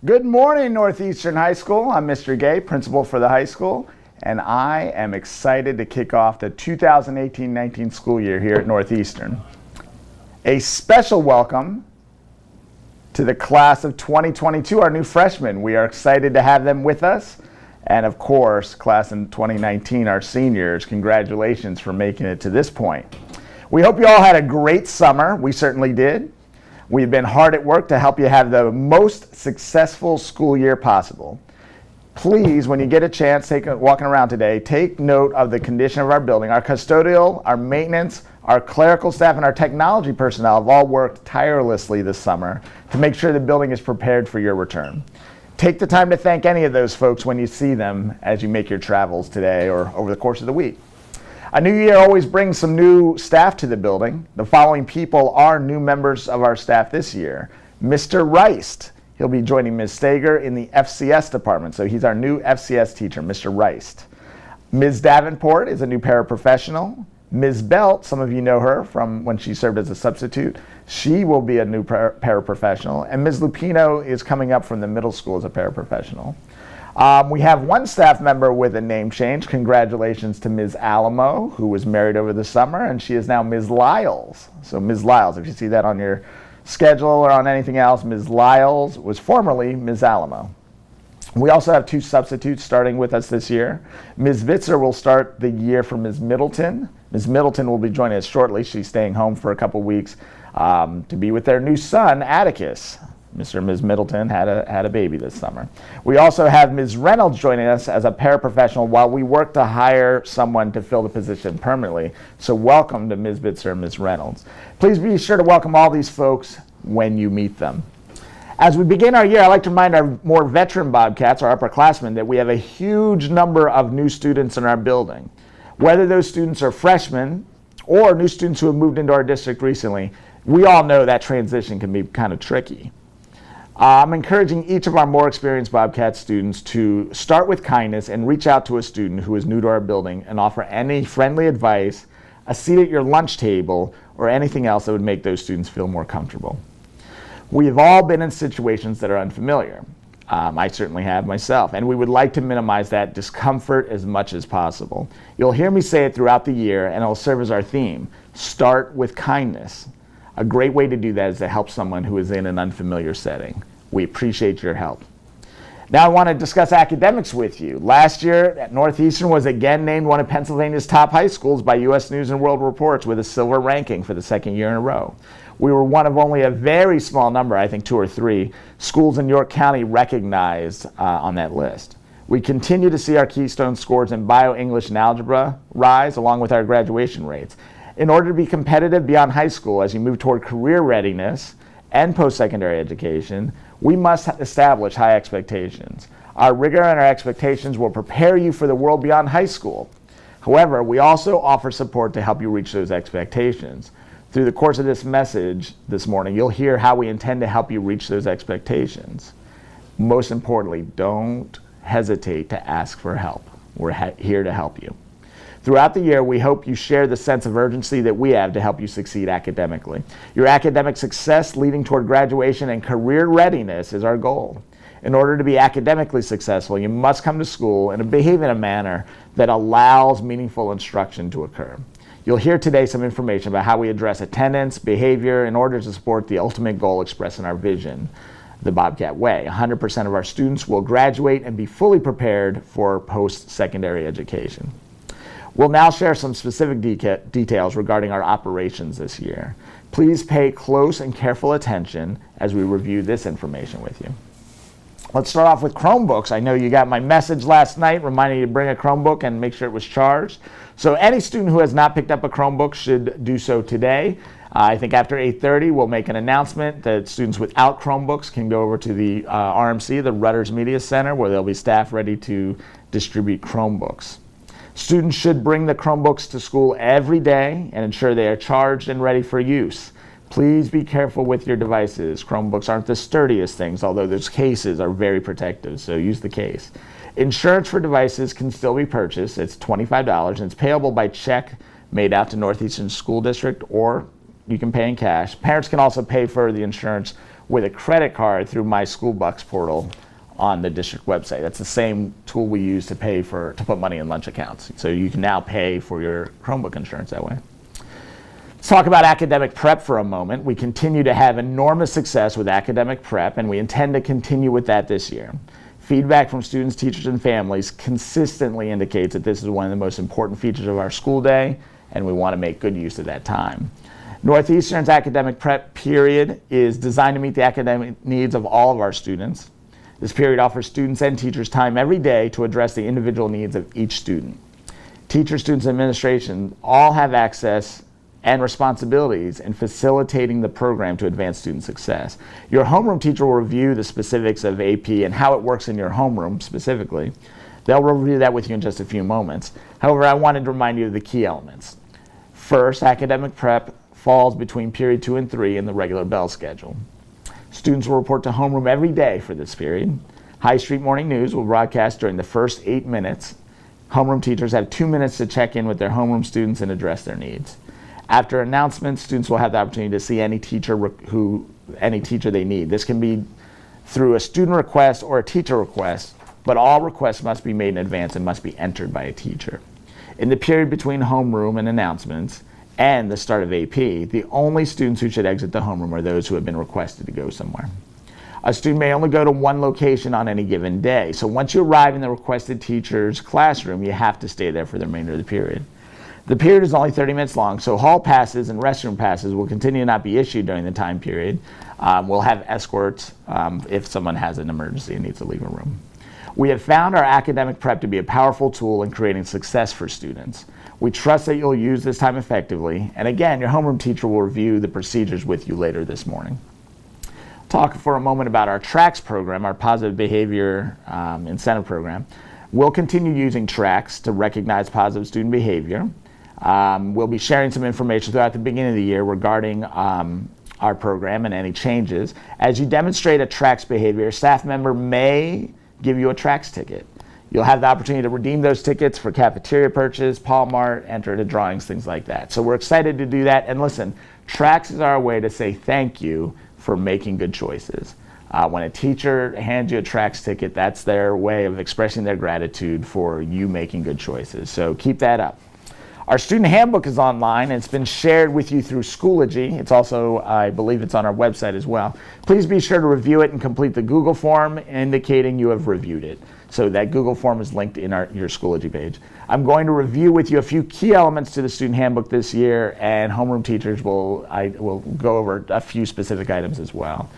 Good morning, Northeastern High School. I'm Mr. Gay, principal for the high school, and I am excited to kick off the 2018-19 school year here at Northeastern. A special welcome to the class of 2022, our new freshmen. We are excited to have them with us. And of course, class in 2019, our seniors, congratulations for making it to this point. We hope you all had a great summer. We certainly did. We've been hard at work to help you have the most successful school year possible. Please, when you get a chance, walking around today, take note of the condition of our building. Our custodial, our maintenance, our clerical staff, and our technology personnel have all worked tirelessly this summer to make sure the building is prepared for your return. Take the time to thank any of those folks when you see them as you make your travels today or over the course of the week. A new year always brings some new staff to the building. The following people are new members of our staff this year. Mr. Reist, he'll be joining Ms. Stager in the FCS department, so he's our new FCS teacher, Mr. Reist. Ms. Davenport is a new paraprofessional. Ms. Belt, some of you know her from when she served as a substitute. She will be a new paraprofessional. And Ms. Lupino is coming up from the middle school as a paraprofessional. We have one staff member with a name change. Congratulations to Ms. Alamo, who was married over the summer, and she is now Ms. Lyles. So Ms. Lyles, if you see that on your schedule or on anything else, Ms. Lyles was formerly Ms. Alamo. We also have two substitutes starting with us this year. Ms. Vitzer will start the year for Ms. Middleton. Ms. Middleton will be joining us shortly. She's staying home for a couple weeks to be with their new son, Atticus. Mr. and Ms. Middleton had a baby this summer. We also have Ms. Reynolds joining us as a paraprofessional while we work to hire someone to fill the position permanently. So welcome to Ms. Bitzer and Ms. Reynolds. Please be sure to welcome all these folks when you meet them. As we begin our year, I'd like to remind our more veteran Bobcats, our upperclassmen, that we have a huge number of new students in our building. Whether those students are freshmen or new students who have moved into our district recently, we all know that transition can be kind of tricky. I'm encouraging each of our more experienced Bobcat students to start with kindness and reach out to a student who is new to our building and offer any friendly advice, a seat at your lunch table, or anything else that would make those students feel more comfortable. We have all been in situations that are unfamiliar. I certainly have myself, and we would like to minimize that discomfort as much as possible. You'll hear me say it throughout the year, and it'll serve as our theme. Start with kindness. A great way to do that is to help someone who is in an unfamiliar setting. We appreciate your help. Now I want to discuss academics with you. Last year, Northeastern was again named one of Pennsylvania's top high schools by U.S. News and World Reports with a silver ranking for the second year in a row. We were one of only a very small number, I think 2 or 3, schools in York County recognized on that list. We continue to see our Keystone scores in bio, English, and algebra rise along with our graduation rates. In order to be competitive beyond high school as you move toward career readiness and post-secondary education, we must establish high expectations. Our rigor and our expectations will prepare you for the world beyond high school. However, we also offer support to help you reach those expectations. Through the course of this message this morning, you'll hear how we intend to help you reach those expectations. Most importantly, don't hesitate to ask for help. We're here to help you. Throughout the year, we hope you share the sense of urgency that we have to help you succeed academically. Your academic success leading toward graduation and career readiness is our goal. In order to be academically successful, you must come to school and behave in a manner that allows meaningful instruction to occur. You'll hear today some information about how we address attendance, behavior, in order to support the ultimate goal expressed in our vision, the Bobcat Way. 100% of our students will graduate and be fully prepared for post-secondary education. We'll now share some specific details regarding our operations this year. Please pay close and careful attention as we review this information with you. Let's start off with Chromebooks. I know you got my message last night reminding you to bring a Chromebook and make sure it was charged. So any student who has not picked up a Chromebook should do so today. I think after 8:30 we'll make an announcement that students without Chromebooks can go over to the RMC, the Rudders Media Center, where there'll be staff ready to distribute Chromebooks. Students should bring the Chromebooks to school every day and ensure they are charged and ready for use. Please be careful with your devices. Chromebooks aren't the sturdiest things, although those cases are very protective, so use the case. Insurance for devices can still be purchased. It's $25 and it's payable by check made out to Northeastern School District, or you can pay in cash. Parents can also pay for the insurance with a credit card through My School Bucks portal on the district website. That's the same tool we use to put money in lunch accounts. So you can now pay for your Chromebook insurance that way. Let's talk about academic prep for a moment. We continue to have enormous success with academic prep, and we intend to continue with that this year. Feedback from students, teachers, and families consistently indicates that this is one of the most important features of our school day, and we want to make good use of that time. Northeastern's academic prep period is designed to meet the academic needs of all of our students. This period offers students and teachers time every day to address the individual needs of each student. Teachers, students, and administration all have access and responsibilities in facilitating the program to advance student success. Your homeroom teacher will review the specifics of AP and how it works in your homeroom specifically. They'll review that with you in just a few moments. However, I wanted to remind you of the key elements. First, academic prep falls between period 2 and 3 in the regular bell schedule. Students will report to homeroom every day for this period. High Street Morning News will broadcast during the first 8 minutes. Homeroom teachers have 2 minutes to check in with their homeroom students and address their needs. After announcements, students will have the opportunity to see any teacher they need. This can be through a student request or a teacher request, but all requests must be made in advance and must be entered by a teacher. In the period between homeroom and announcements and the start of AP, the only students who should exit the homeroom are those who have been requested to go somewhere. A student may only go to one location on any given day, so once you arrive in the requested teacher's classroom, you have to stay there for the remainder of the period. The period is only 30 minutes long, so hall passes and restroom passes will continue to not be issued during the time period. We'll have escorts if someone has an emergency and needs to leave a room. We have found our academic prep to be a powerful tool in creating success for students. We trust that you'll use this time effectively, and again, your homeroom teacher will review the procedures with you later this morning. Talk for a moment about our TRACS program, our Positive Behavior Incentive Program. We'll continue using TRACS to recognize positive student behavior. We'll be sharing some information throughout the beginning of the year regarding our program and any changes. As you demonstrate a TRACS behavior, a staff member may give you a TRACS ticket. You'll have the opportunity to redeem those tickets for cafeteria purchase, Paul Mart, enter into drawings, things like that. So we're excited to do that. And listen, TRACS is our way to say thank you for making good choices. When a teacher hands you a TRACS ticket, that's their way of expressing their gratitude for you making good choices. So keep that up. Our student handbook is online and it's been shared with you through Schoology. It's also, I believe it's on our website as well. Please be sure to review it and complete the Google form indicating you have reviewed it. So that Google form is linked in your Schoology page. I'm going to review with you a few key elements to the student handbook this year, and homeroom teachers will go over a few specific items as well.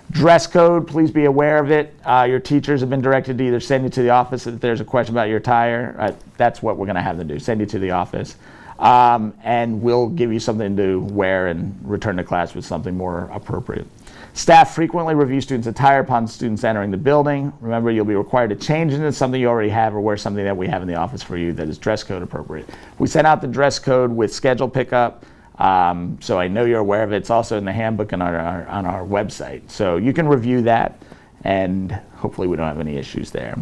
Dress code, please be aware of it. Your teachers have been directed to either send you to the office if there's a question about your attire. That's what we're going to have them do, send you to the office. And we'll give you something to wear and return to class with something more appropriate. Staff frequently review students' attire upon students entering the building. Remember, you'll be required to change into something you already have or wear something that we have in the office for you that is dress code appropriate. We sent out the dress code with schedule pickup. So I know you're aware of it. It's also in the handbook and on our website. So you can review that, and hopefully we don't have any issues there.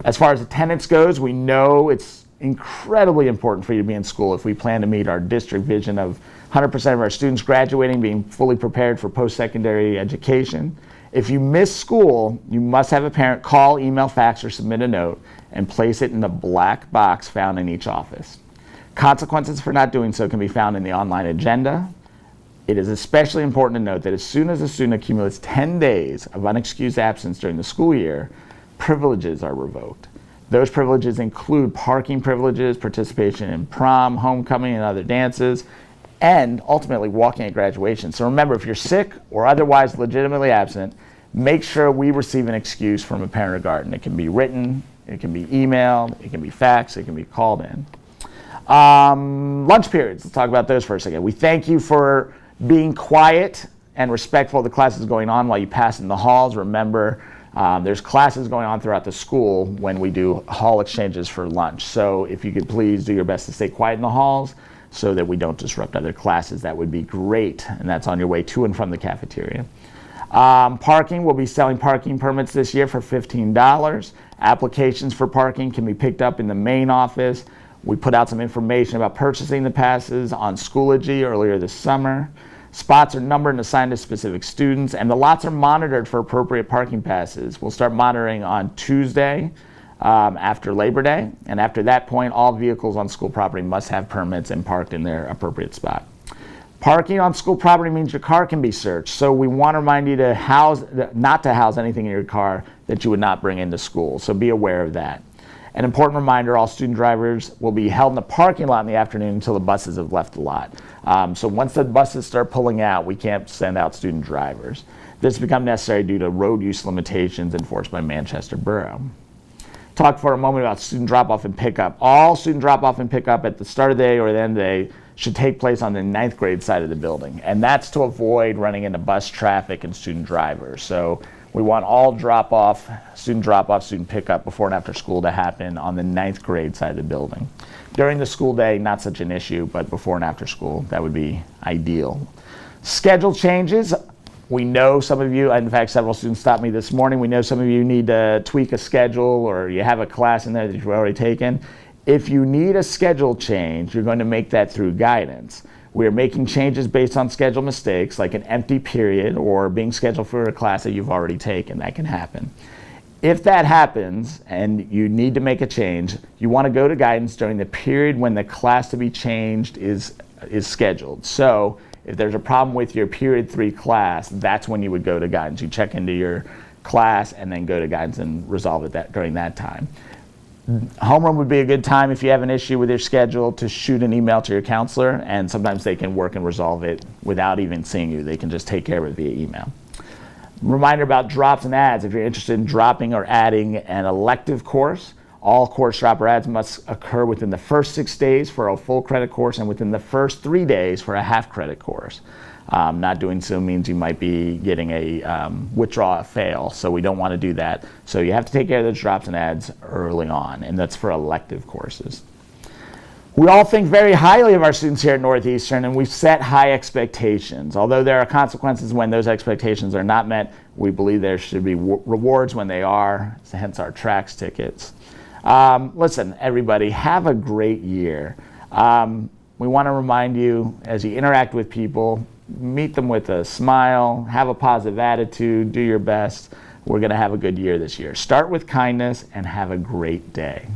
As far as attendance goes, we know it's incredibly important for you to be in school if we plan to meet our district vision of 100% of our students graduating, being fully prepared for post-secondary education. If you miss school, you must have a parent call, email, fax, or submit a note and place it in the black box found in each office. Consequences for not doing so can be found in the online agenda. It is especially important to note that as soon as a student accumulates 10 days of unexcused absence during the school year, privileges are revoked. Those privileges include parking privileges, participation in prom, homecoming, and other dances, and ultimately walking at graduation. So remember, if you're sick or otherwise legitimately absent, make sure we receive an excuse from a parent or guardian. It can be written, it can be emailed, it can be faxed, it can be called in. Lunch periods, let's talk about those for a second. We thank you for being quiet and respectful of the classes going on while you pass in the halls. Remember, there's classes going on throughout the school when we do hall exchanges for lunch. So if you could please do your best to stay quiet in the halls so that we don't disrupt other classes, that would be great. And that's on your way to and from the cafeteria. Parking, we'll be selling parking permits this year for $15. Applications for parking can be picked up in the main office. We put out some information about purchasing the passes on Schoology earlier this summer. Spots are numbered and assigned to specific students, and the lots are monitored for appropriate parking passes. We'll start monitoring on Tuesday after Labor Day, and after that point, all vehicles on school property must have permits and parked in their appropriate spot. Parking on school property means your car can be searched, so we want to remind you to not to house anything in your car that you would not bring into school, so be aware of that. An important reminder, all student drivers will be held in the parking lot in the afternoon until the buses have left the lot. So once the buses start pulling out, we can't send out student drivers. This has become necessary due to road use limitations enforced by Manchester Borough. Talk for a moment about student drop-off and pickup. All student drop-off and pickup at the start of the day or the end of the day should take place on the 9th grade side of the building. And that's to avoid running into bus traffic and student drivers. So we want all student pickup before and after school to happen on the 9th grade side of the building. During the school day, not such an issue, but before and after school, that would be ideal. Schedule changes. We know some of you, in fact, several students stopped me this morning. We know some of you need to tweak a schedule or you have a class in there that you've already taken. If you need a schedule change, you're going to make that through guidance. We're making changes based on schedule mistakes, like an empty period or being scheduled for a class that you've already taken. That can happen. If that happens and you need to make a change, you want to go to guidance during the period when the class to be changed is scheduled. So if there's a problem with your period 3 class, that's when you would go to guidance. You check into your class and then go to guidance and resolve it during that time. Homeroom would be a good time if you have an issue with your schedule to shoot an email to your counselor, and sometimes they can work and resolve it without even seeing you. They can just take care of it via email. Reminder about drops and adds. If you're interested in dropping or adding an elective course, all course drop or adds must occur within the first 6 days for a full credit course and within the first 3 days for a half credit course. Not doing so means you might be getting a withdraw fail, so we don't want to do that. So you have to take care of those drops and adds early on, and that's for elective courses. We all think very highly of our students here at Northeastern, and we've set high expectations. Although there are consequences when those expectations are not met, we believe there should be rewards when they are, hence our TRAX tickets. Listen, everybody, have a great year. We want to remind you, as you interact with people, meet them with a smile, have a positive attitude, do your best. We're going to have a good year this year. Start with kindness and have a great day.